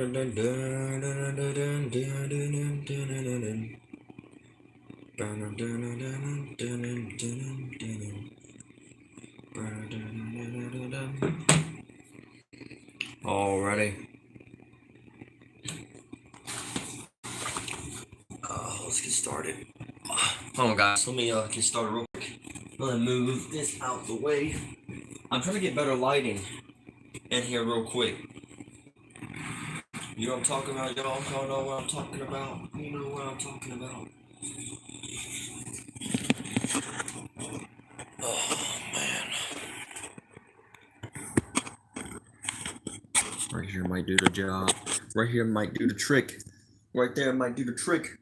Alrighty. Let's get started. Hold on, guys. Let me get started real quick. Let me move this out the way. I'm trying to get better lighting in here real quick. You know what I'm talking about, y'all? Y'all know what I'm talking about? You know what I'm talking about? Oh, man. Right here might do the job. Right here might do the trick. Right there might do the trick.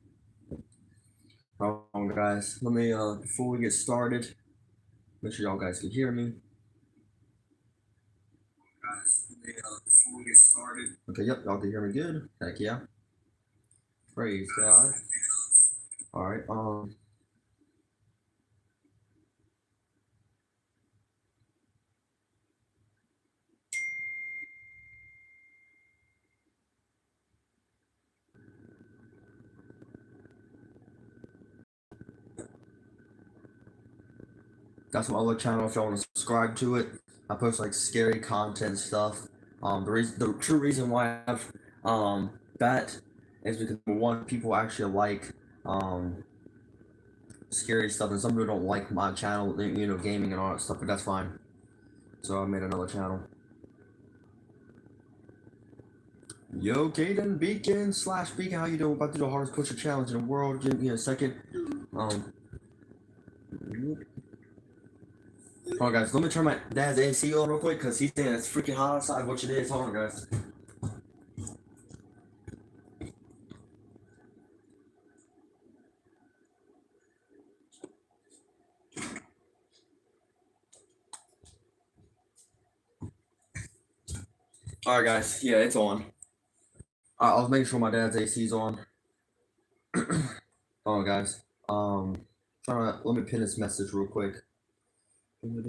Hold on, guys. Let me, before we get started, make sure y'all guys can hear me. Guys, before we get started. Okay, yep, y'all can hear me good. Heck yeah. Praise God. Alright, that's my other channel if y'all want to subscribe to it. I post like scary content stuff. The true reason why I have that is because one, people actually like scary stuff, and some people don't like my channel, you know, gaming and all that stuff, but that's fine. So I made another channel. Yo, Caden Beacon / Beacon, how you doing? About to do the hardest pusher challenge in the world. Give me a second. Hold on, guys. Let me turn my dad's AC on real quick because he's saying it's freaking hot outside, which it is. Hold on, guys. Alright, guys. Yeah, it's on. I was making sure my dad's AC's on. Hold on, guys. Let me pin this message real quick. Alright,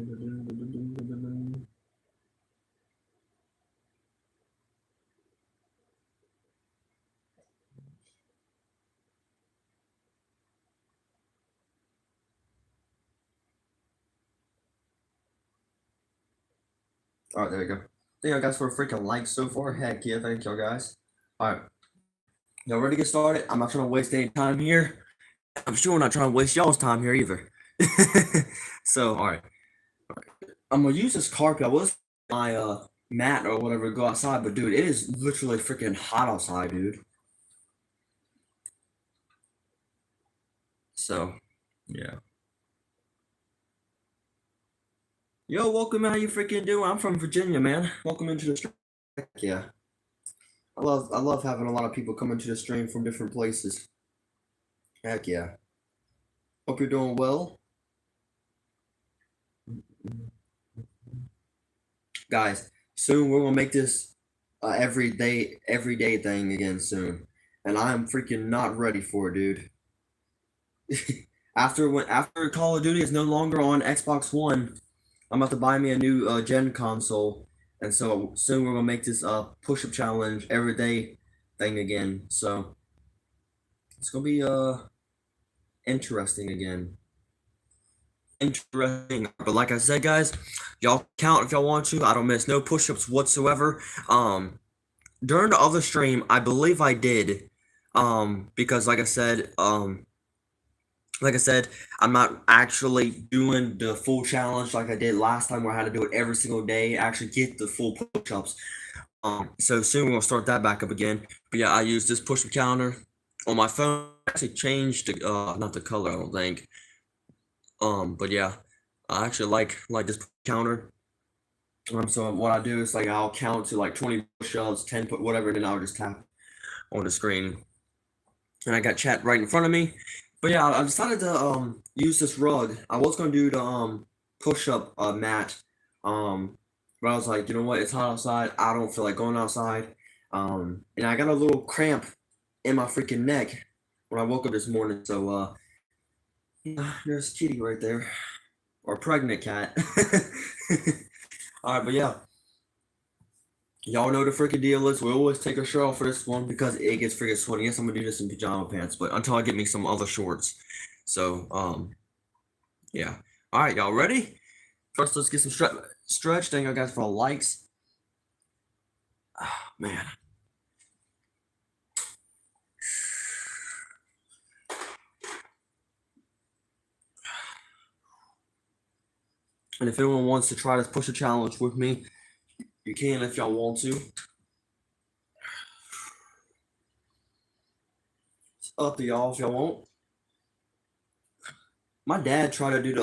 there you go. Thank y'all guys for a freaking like so far. Heck yeah, thank y'all guys. Alright. Y'all ready to get started? I'm not trying to waste any time here. I'm sure not trying to waste y'all's time here either. So, alright. I'm gonna use this carpet. I was my mat or whatever to go outside, but dude, it is literally freaking hot outside, dude. So, yeah. Yo, welcome. How you freaking doing? I'm from Virginia, man. Welcome into the stream. Heck yeah. I love having a lot of people come into the stream from different places. Heck yeah. Hope you're doing well. Guys, soon we're gonna make this everyday thing again soon. And I'm freaking not ready for it, dude. after Call of Duty is no longer on Xbox One, I'm about to buy me a new gen console, and so soon we're gonna make this push-up challenge everyday thing again. So it's gonna be interesting again. Interesting, but like I said, guys, y'all count if y'all want to. I don't miss no push-ups whatsoever. During the other stream, I believe I did, because like I said, I'm not actually doing the full challenge like I did last time where I had to do it every single day, actually get the full push-ups. So soon we're gonna start that back up again. But yeah, I use this push-up counter on my phone. I actually changed the, not the color, I don't think. But yeah, I actually like this counter. So what I do is like I'll count to like 20 push-ups, 10 whatever, and then I'll just tap on the screen. And I got chat right in front of me. But yeah, I decided to use this rug. I was gonna do the push-up mat. But I was like, you know what, it's hot outside. I don't feel like going outside. And I got a little cramp in my freaking neck when I woke up this morning. So yeah, there's Kitty right there. Or pregnant cat. Alright, but yeah. Y'all know the freaking deal is we always take our shirt off for this one because it gets freaking sweaty. Yes, I'm gonna do this in pajama pants, but until I get me some other shorts. So, yeah. All right, y'all ready? First, let's get some stretch. Thank you guys for all the likes. Ah, man. And if anyone wants to try this push-up challenge with me, you can if y'all want to. It's up to y'all if y'all want. My dad tried to do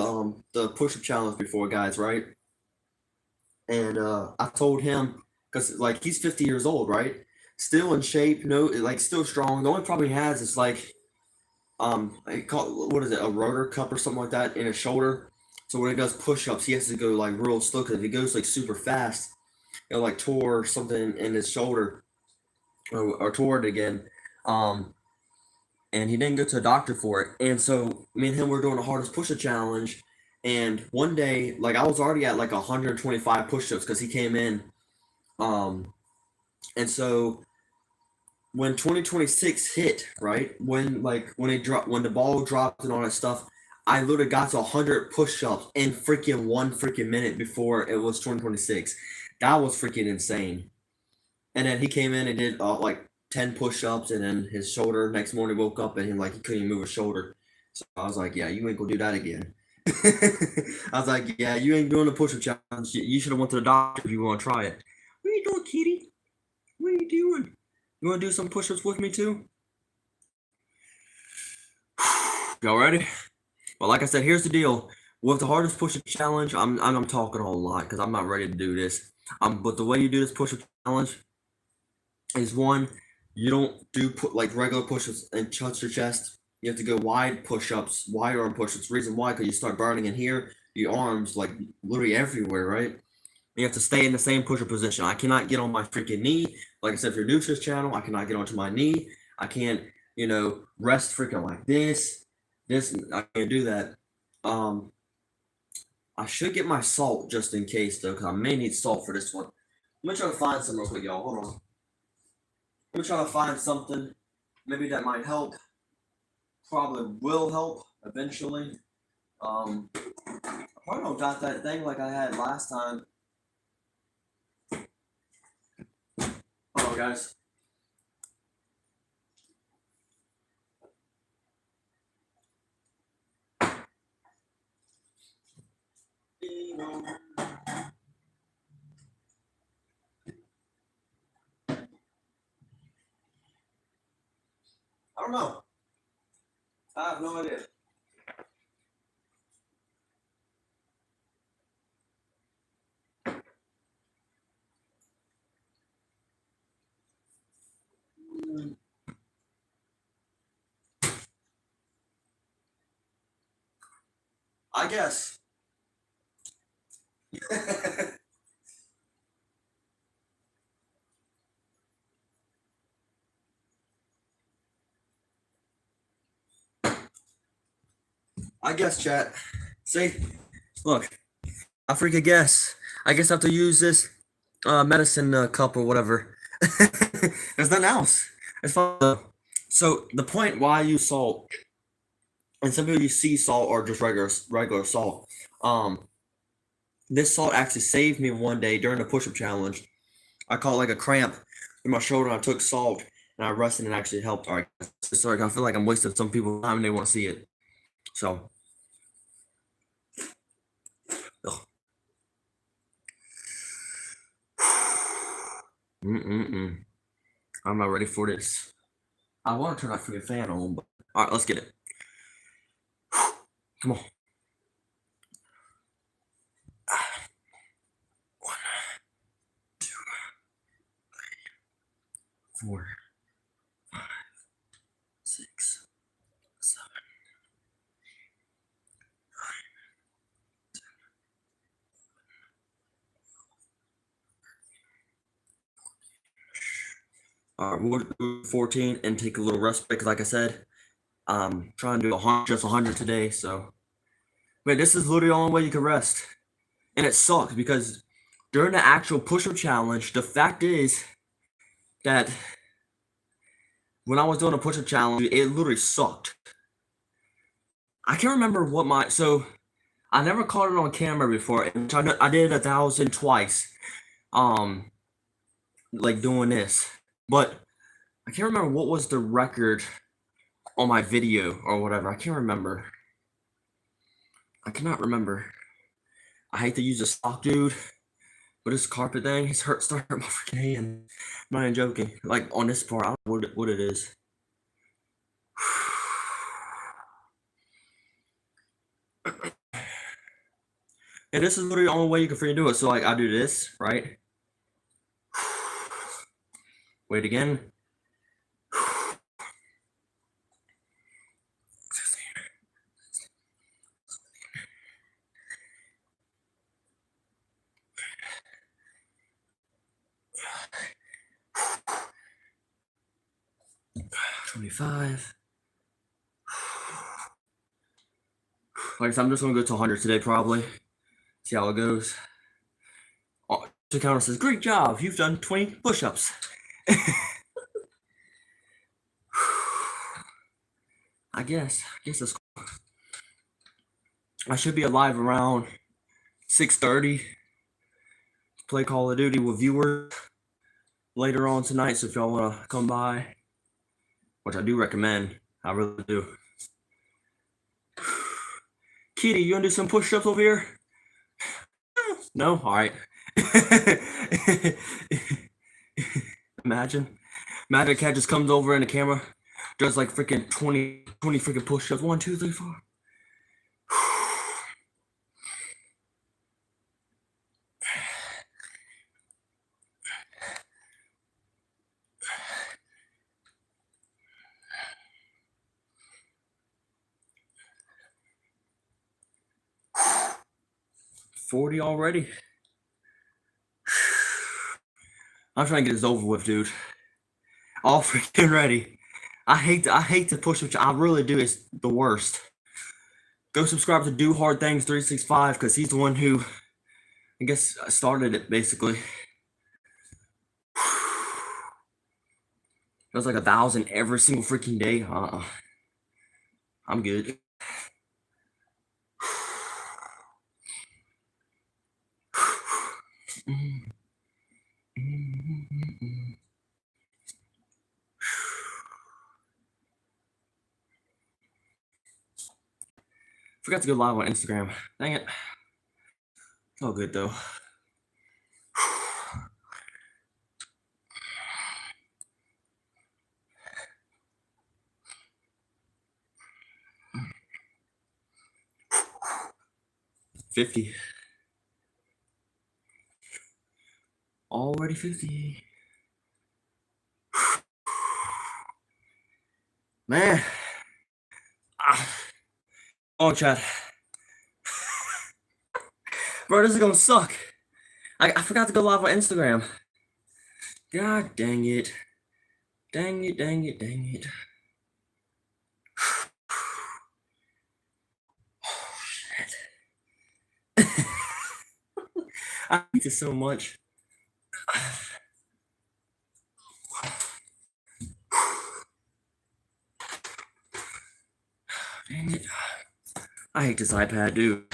the push-up challenge before, guys, right? And I told him because like he's 50 years old, right? Still in shape, no, like still strong. The only problem he has is like what is it, a rotor cup or something like that in his shoulder. So when he does push-ups, he has to go like real slow because if he goes like super fast, he'll like tore something in his shoulder or tore it again. Um, and he didn't go to a doctor for it. And so me and him were doing the hardest push-up challenge. And one day, like I was already at like 125 push-ups because he came in. And so when 2026 hit, right, when the ball dropped and all that stuff, I literally got to 100 push-ups in freaking 1 minute before it was 2026. That was freaking insane. And then he came in and did like 10 push-ups, and then his shoulder next morning woke up and he couldn't even move his shoulder. So I was like, yeah, you ain't gonna do that again. I was like, yeah, you ain't doing the push-up challenge. You should have went to the doctor if you want to try it. What are you doing, kitty? What are you doing? You want to do some push-ups with me too? Y'all ready? Well, like I said, here's the deal. With the hardest push-up challenge, I'm talking a whole lot because I'm not ready to do this. But the way you do this push-up challenge is one, you don't do like regular push-ups and touch your chest. You have to go wide push-ups, wide arm push-ups. Reason why, because you start burning in here, your arms like literally everywhere, right? You have to stay in the same push-up position. I cannot get on my freaking knee. Like I said, if you're new to this channel, I cannot get onto my knee. I can't, rest freaking like this. I can't do that. I should get my salt just in case though, because I may need salt for this one. Let me try to find some real quick, y'all. Hold on. Let me try to find something. Maybe that might help. Probably will help eventually. I probably don't got that thing like I had last time. Hold on, guys. I don't know. I have no idea. I guess. I guess, chat. See? Look. I freaking guess. I guess I have to use this medicine cup or whatever. There's nothing else. It's fine. So the point why I use salt, and some people use sea salt or just regular salt. This salt actually saved me one day during the push-up challenge. I caught like a cramp in my shoulder. And I took salt and I rested and it actually helped. All right, sorry, I feel like I'm wasting some people's time and they want to see it. So, ugh. I'm not ready for this. I want to turn that freaking fan on, but all right, let's get it. Come on. 1, 2, 3, 4, 5, 6, 7, 8, 9, 10. All right, we'll do 14 and take a little rest break. Like I said, I'm trying to do just 100 today. So, wait, this is literally the only way you can rest, and it sucks because during the actual push-up challenge, the fact is that when I was doing a push-up challenge, it literally sucked. I can't remember what so I never caught it on camera before, and I did 1,000 twice, like doing this, but I can't remember what was the record on my video or whatever. I can't remember. I cannot remember. I hate to use a sock, dude, but this carpet thing, it's starting to hurt my freaking hand. I'm not even joking. Like on this part, I don't know what it is. And this is literally the only way you can freaking do it. So like I do this, right? Wait again. $25. Like I said, I'm just gonna go to 100 today, probably. See how it goes. Oh, the counter says, "Great job! You've done 20 push-ups." I guess that's cool. I should be alive around 6:30. Play Call of Duty with viewers later on tonight. So if y'all wanna come by, which I do recommend, I really do. Kitty, you wanna do some push-ups over here? No? Alright. Imagine a cat just comes over in the camera, does like freaking 20 freaking push-ups. 1, 2, 3, 4. $40 already. I'm trying to get this over with, dude. All freaking ready. I hate to push, which I really do. It's the worst. Go subscribe to Do Hard Things 365 because he's the one who, I guess, started it basically. It was like 1,000 every single freaking day. I'm good. Forgot to go live on Instagram. Dang it. It's all good though. $50. Already 50. Man. Oh, Chad. Bro, this is gonna suck. I forgot to go live on Instagram. God dang it. Dang it, dang it, dang it. Oh, shit. I hate this so much. Dang it. I hate this iPad, dude.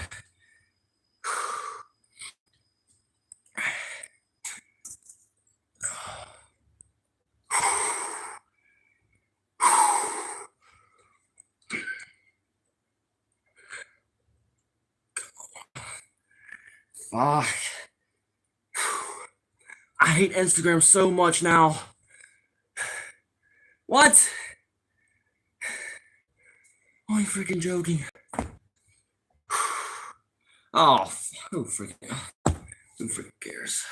Fuck. I hate Instagram so much now. What? Oh, you freaking joking. Oh, who freaking cares?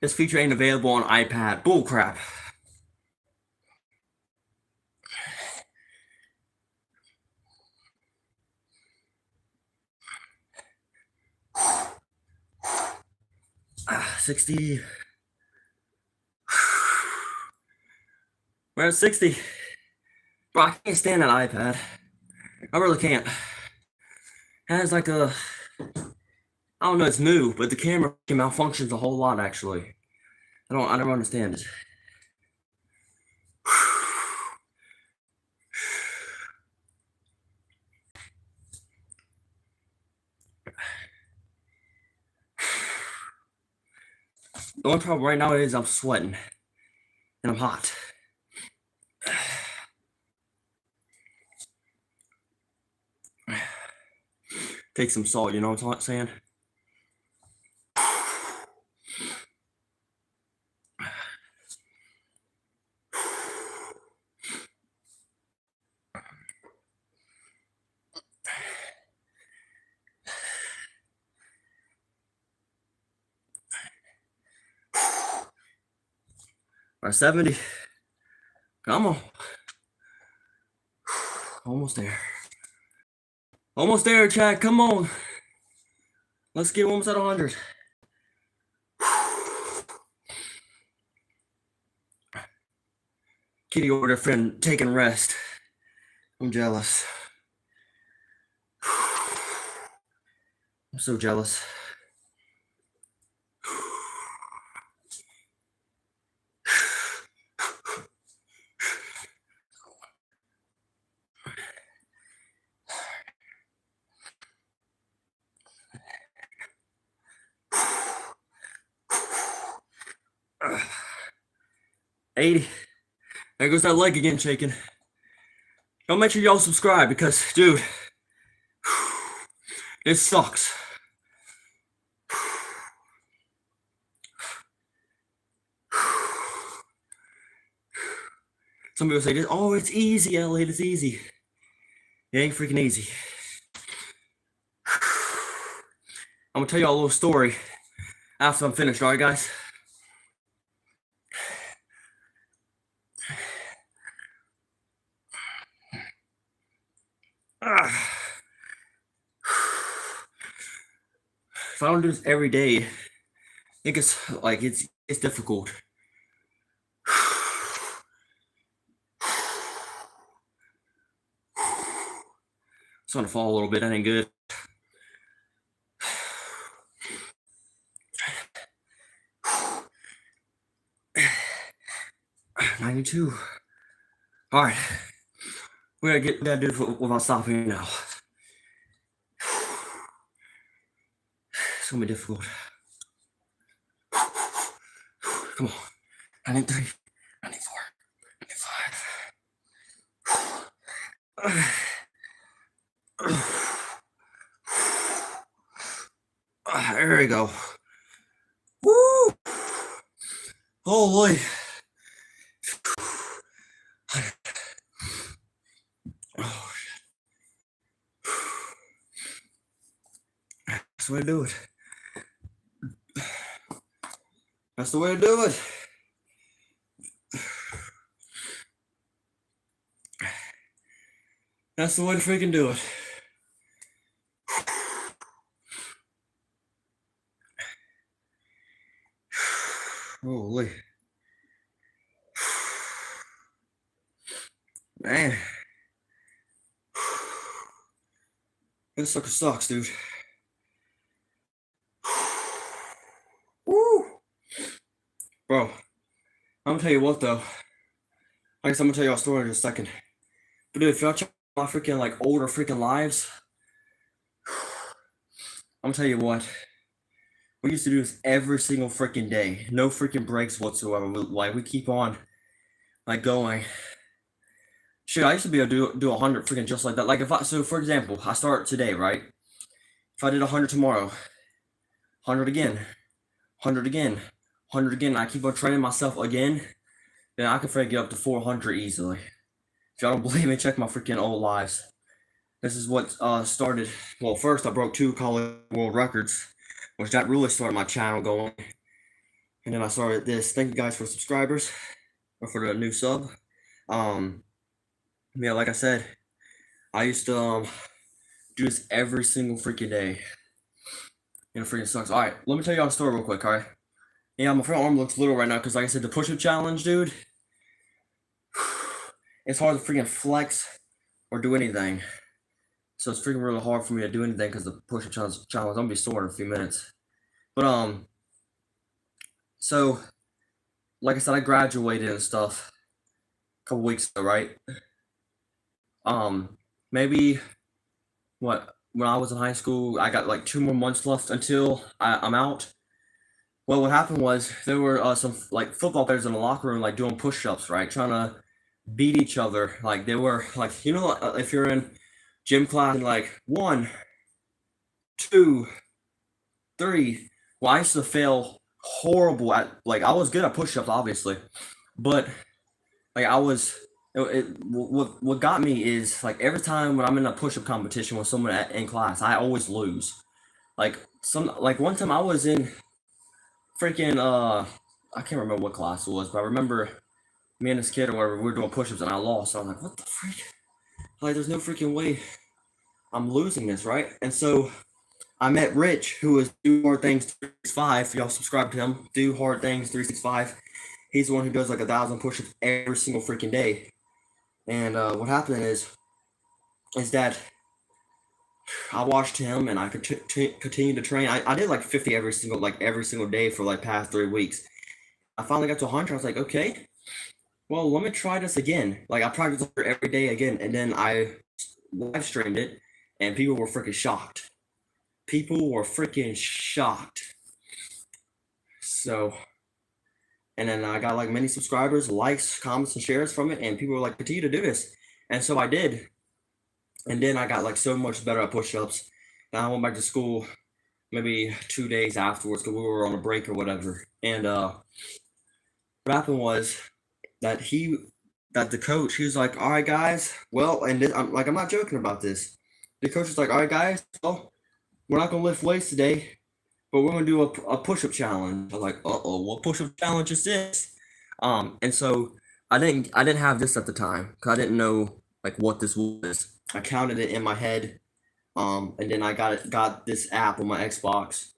This feature ain't available on iPad. Bullcrap. $60. We're at 60. Bro, I can't stand that iPad. I really can't. It has like a I don't know, it's new, but the camera malfunctions a whole lot actually. I never understand it. The only problem right now is I'm sweating and I'm hot. Take some salt, you know what I'm saying? Or 70. Come on. Almost there. Almost there, Chad. Come on. Let's get almost at 100. Kitty over there, friend, taking rest. I'm jealous. I'm so jealous. Uh, 80. There goes that leg again shaking. Don't make sure y'all subscribe because, dude, it sucks. Some people say, oh, it's easy, Elliot, it's easy. It ain't freaking easy. I'm gonna tell y'all a little story after I'm finished, alright, guys? If I don't do this every day, I think it's difficult. It's gonna fall a little bit, that ain't good. $92. Alright. We gotta do it without stopping now. It's gonna be difficult. Come on. 93, 94, 95. There we go. Woo! Holy. Oh, that's the way to do it. That's the way to do it. That's the way to freaking do it. Holy. Man. This sucker sucks, dude. Woo! Bro, I'm gonna tell you what though. I guess I'm gonna tell y'all a story in a second. But dude, if y'all check my freaking like older freaking lives, I'm gonna tell you what. We used to do this every single freaking day. No freaking breaks whatsoever. We keep on like going. Shit, I used to be able to do 100 freaking just like that. Like so for example, I start today, right? If I did 100 tomorrow, 100 again, 100 again, 100 again, I keep on training myself again, then I can freaking get up to 400 easily. If y'all don't believe me, check my freaking old lives. This is what started. Well, first I broke 2 college world records, which that really started my channel going. And then I started this. Thank you guys for subscribers or for the new sub. Yeah, like I said, I used to do this every single freaking day. And it freaking sucks. Alright, let me tell y'all a story real quick, alright? Yeah, my front arm looks little right now because like I said, the push-up challenge, dude, it's hard to freaking flex or do anything. So it's freaking really hard for me to do anything because the push-up challenge is gonna be sore in a few minutes. But so like I said, I graduated and stuff a couple weeks ago, right? Maybe when I was in high school, I got like 2 more months left until I'm out. Well, what happened was there were some like football players in the locker room like doing push-ups, right? Trying to beat each other. Like they were like, if you're in gym class and like 1, 2, 3. Well, I used to fail horrible at like I was good at push-ups, obviously, but like I was. What got me is like every time when I'm in a push-up competition with someone in class, I always lose. Like one time I was in freaking I can't remember what class it was, but I remember me and this kid or whatever, we were doing push-ups and I lost. So I was like, what the freak? Like there's no freaking way I'm losing this, right? And so I met Rich, who is Do Hard Things 365. Y'all subscribe to him. Do Hard Things 365. He's the one who does like 1,000 push-ups every single freaking day. And what happened is that I watched him and I continued to train. I did like 50 every single day for like past 3 weeks. I finally got to 100. I was like, okay, well, let me try this again. Like I practiced every day again, and then I live streamed it, and people were freaking shocked. People were freaking shocked. So, and then I got like many subscribers, likes, comments, and shares from it, and people were like, continue to do this. And so I did. And then I got like so much better at push-ups. Then I went back to school maybe 2 days afterwards because we were on a break or whatever. And what happened was that the coach, he was like, all right, guys, well, and then, I'm not joking about this. The coach was like, all right, guys, well, we're not going to lift weights today, but we're going to do a push-up challenge. I was like, uh-oh, what push-up challenge is this? And so I didn't have this at the time because I didn't know like what this was. I counted it in my head, and then I got this app on my Xbox.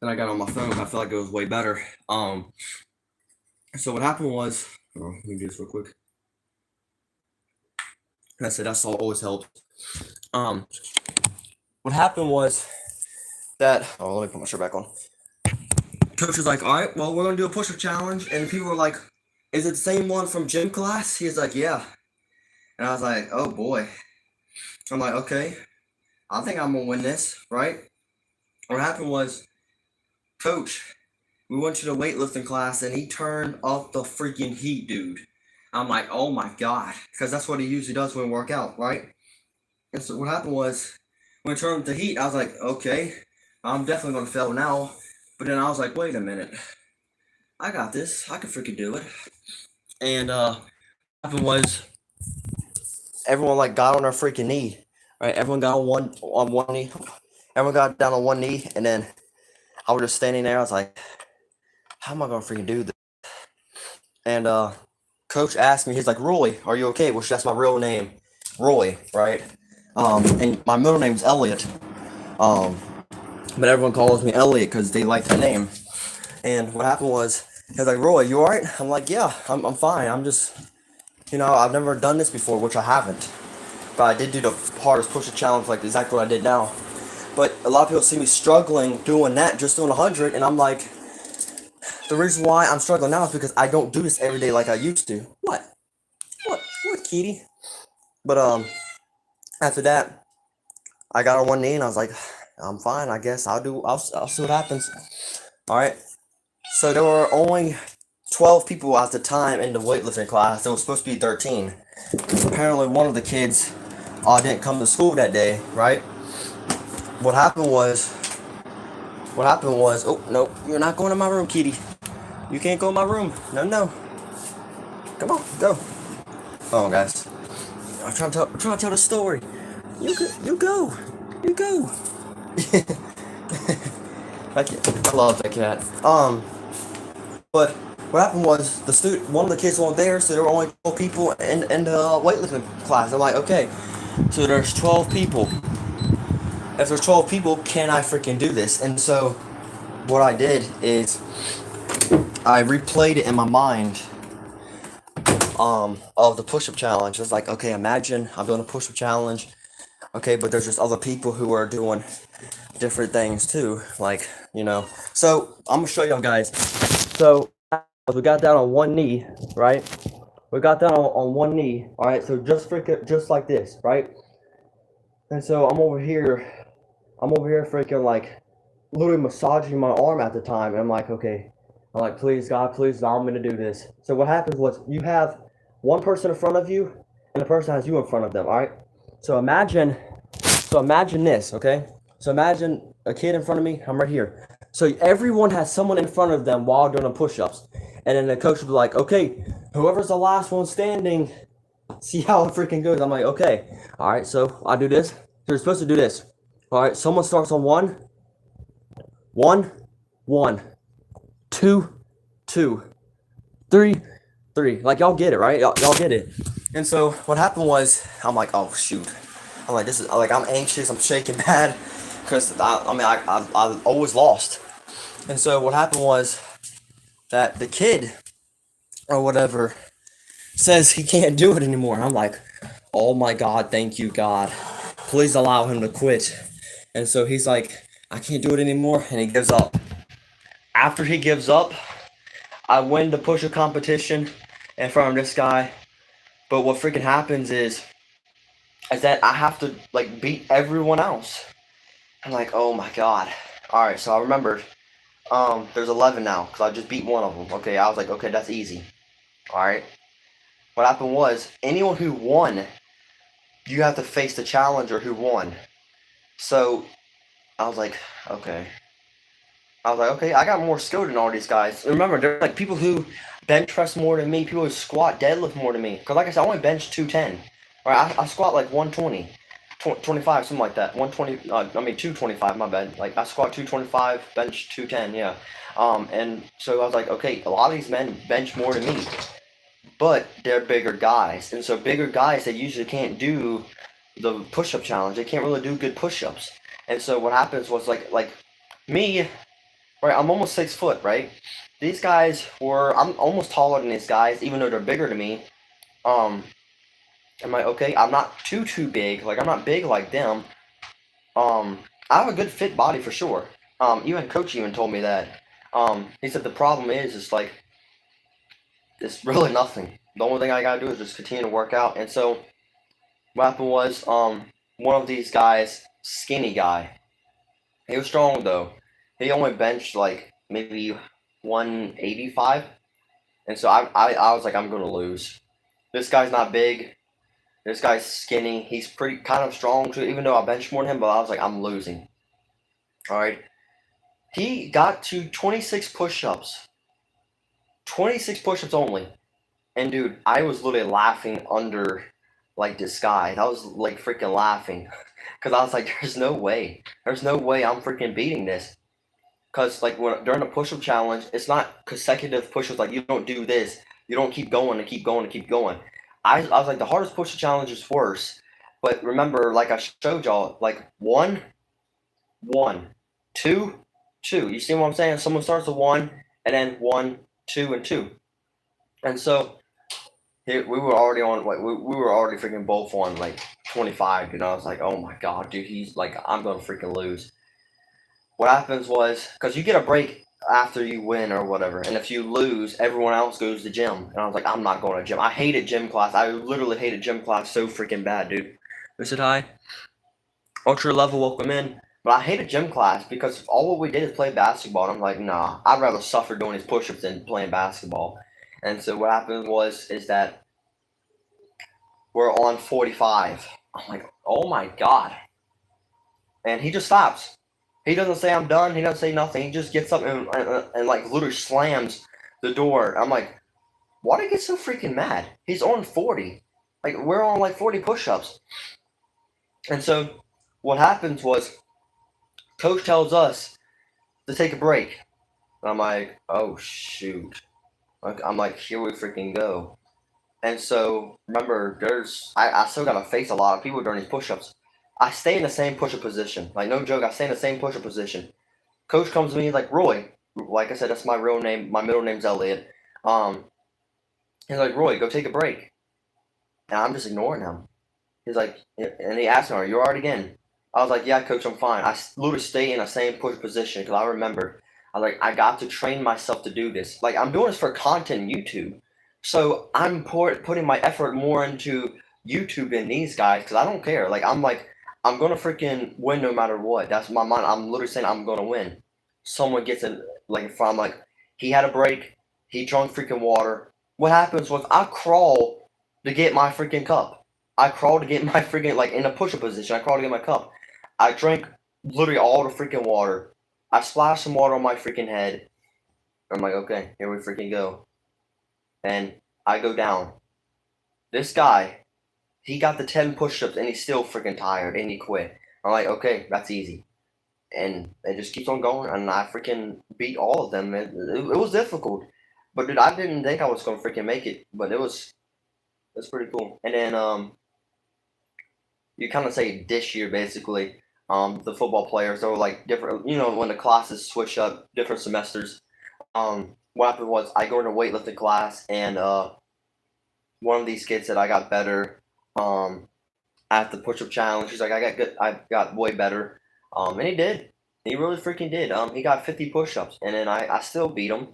Then I got it on my phone. I feel like it was way better. So what happened was, let me do this real quick. That's it. That's all. Always helps. What happened was that. Oh, let me put my shirt back on. Coach was like, all right, well, we're gonna do a push-up challenge, and people were like, is it the same one from gym class? He's like, yeah. And I was like, oh boy. I'm like, okay, I think I'm gonna win this, right? What happened was, Coach, we went to the weightlifting class and he turned up the freaking heat, dude. I'm like, oh my god, because that's what he usually does when we work out, right? And so what happened was, when I turned up the heat, I was like, okay, I'm definitely gonna fail now. But then I was like, wait a minute, I got this. I can freaking do it. And what happened was, everyone like got on their freaking knee, right? Everyone got on one knee. Everyone got down on one knee, and then I was just standing there. I was like, how am I gonna freaking do this? And coach asked me, he's like, Roy, are you okay? Which that's my real name, Roy, right? And my middle name's Elliot. But everyone calls me Elliot because they like the name. And what happened was, he was like, Roy, you alright? I'm like, yeah, I'm fine. I'm just, I've never done this before, which I haven't. But I did do the hardest push-up challenge, like exactly what I did now. But a lot of people see me struggling doing that, just doing 100, and I'm like, the reason why I'm struggling now is because I don't do this every day like I used to. What, Kitty? But after that, I got on one knee and I was like, I'm fine, I guess. I'll see what happens. All right. So there were only 12 people at the time in the weightlifting class. There was supposed to be 13. Apparently, one of the kids didn't come to school that day, right? What happened was, oh, no, you're not going to my room, Kitty. You can't go in my room. No. Come on, go. Oh, guys. I'm trying to tell the story. You go. I love that cat. But what happened was one of the kids wasn't there, so there were only 12 people in the weightlifting class. I'm like, okay, so there's 12 people. If there's 12 people, can I freaking do this? And so what I did is I replayed it in my mind of the push-up challenge. It was like, okay, imagine I'm doing a push-up challenge. Okay, but there's just other people who are doing different things too, like, you know. So I'm gonna show y'all guys. So we got down on one knee, right? We got down on one knee, all right? So just like this, right? And so I'm over here freaking like literally massaging my arm at the time, and I'm like, okay, I'm like, please God, please allow me to do this. So what happens was you have one person in front of you, and the person has you in front of them, all right? So imagine this, okay? So imagine a kid in front of me, I'm right here. So everyone has someone in front of them while doing push-ups. And then the coach will be like, okay, whoever's the last one standing, see how it freaking goes. I'm like, okay. All right, so I do this. You're supposed to do this. All right, someone starts on one, two, two, three. Like, y'all get it, right? Y'all get it. And so what happened was, I'm like, oh, shoot. I'm like, this is, like, I'm anxious. I'm shaking bad because, I always lost. And so what happened was that the kid or whatever says he can't do it anymore. And I'm like, oh my God, thank you, God. Please allow him to quit. And so he's like, I can't do it anymore. And he gives up. After he gives up, I win the push-up competition in front of this guy. But what freaking happens is that I have to like beat everyone else. I'm like, oh my God. All right, so I remembered. There's 11 now because I just beat one of them. Okay, I was like, okay, that's easy. All right. What happened was anyone who won, you have to face the challenger who won. So I was like, okay. I got more skill than all these guys. Remember, there's like people who bench press more than me, people who squat deadlift more than me. Because like I said, I only bench 210. Or I squat like 120, 25, something like that. 120, 225, my bad. Like I squat 225, bench 210, yeah. And so I was like, okay, a lot of these men bench more than me. But they're bigger guys. And so bigger guys, they usually can't do the push-up challenge. They can't really do good push-ups. And so what happens was like me, right, I'm almost 6 foot, right? These guys I'm almost taller than these guys, even though they're bigger than me. I'm like, okay, I'm not too big. Like, I'm not big like them. I have a good fit body for sure. Even coach even told me that. He said the problem is like, it's really nothing. The only thing I gotta do is just continue to work out. And so what happened was, one of these guys, skinny guy, he was strong though. He only benched like maybe 185. And so I was like, I'm gonna lose. This guy's not big. This guy's skinny. He's pretty kind of strong too, even though I benched more than him, but I was like, I'm losing. Alright. He got to 26 push-ups. 26 push-ups only. And dude, I was literally laughing under like this guy. I was like freaking laughing. Cause I was like, there's no way. There's no way I'm freaking beating this. Cause like during a push-up challenge, it's not consecutive push-ups. Like you don't do this. You don't keep going and keep going and keep going. I was like the hardest push-up challenge is worse. But remember, like I showed y'all, like one, two, two. You see what I'm saying? Someone starts with one, and then one, two, and two. And so we were already on like we were already freaking both on like 25. You know, I was like, oh my God, dude, he's like, I'm gonna freaking lose. What happens was, because you get a break after you win or whatever, and if you lose, everyone else goes to gym. And I was like, I'm not going to gym. I hated gym class. I literally hated gym class so freaking bad, dude. Who said hi? Ultra level, welcome in. But I hated gym class because all what we did is play basketball. And I'm like, nah, I'd rather suffer doing these push-ups than playing basketball. And so what happened is that we're on 45. I'm like, oh my God. And he just stops. He doesn't say I'm done. He doesn't say nothing. He just gets up and like literally slams the door. I'm like, why do you get so freaking mad? He's on 40. Like, we're on like 40 push-ups. And so what happens was coach tells us to take a break. And I'm like, oh shoot. I'm like, here we freaking go. And so remember, I still gotta face a lot of people during these push-ups. I stay in the same push-up position. Like, no joke, I stay in the same push-up position. Coach comes to me like, Roy, like I said, that's my real name. My middle name's Elliot. He's like, Roy, go take a break. And I'm just ignoring him. He's like, and he asked me, "Are you alright again?" I was like, "Yeah, coach, I'm fine." Literally stay in the same push position because I remember, I got to train myself to do this. Like, I'm doing this for content YouTube, so I'm putting my effort more into YouTube than these guys because I don't care. I'm gonna freaking win no matter what. That's my mind. I'm literally saying I'm gonna win. Someone gets it, like, if I'm like, he had a break, he drank freaking water. What happens was I crawl to get my freaking cup. I crawled to get my freaking, like, in a push-up position. I crawled to get my cup. I drank literally all the freaking water. I splashed some water on my freaking head. I'm like, okay, here we freaking go. And I go down. This guy, he got the 10 push-ups and he's still freaking tired and he quit. I'm like, okay, that's easy. And it just keeps on going, and I freaking beat all of them. It was difficult, but dude, I didn't think I was gonna freaking make it, but it's pretty cool. And then you kind of say this year basically, the football players, they were like different. You know, when the classes switch up, different semesters. What happened was I go into weightlifting class, and one of these kids said I got better. At the push-up challenge, he's like, I got good. I got way better. And he did. He really freaking did. He got 50 push-ups, and then I still beat him.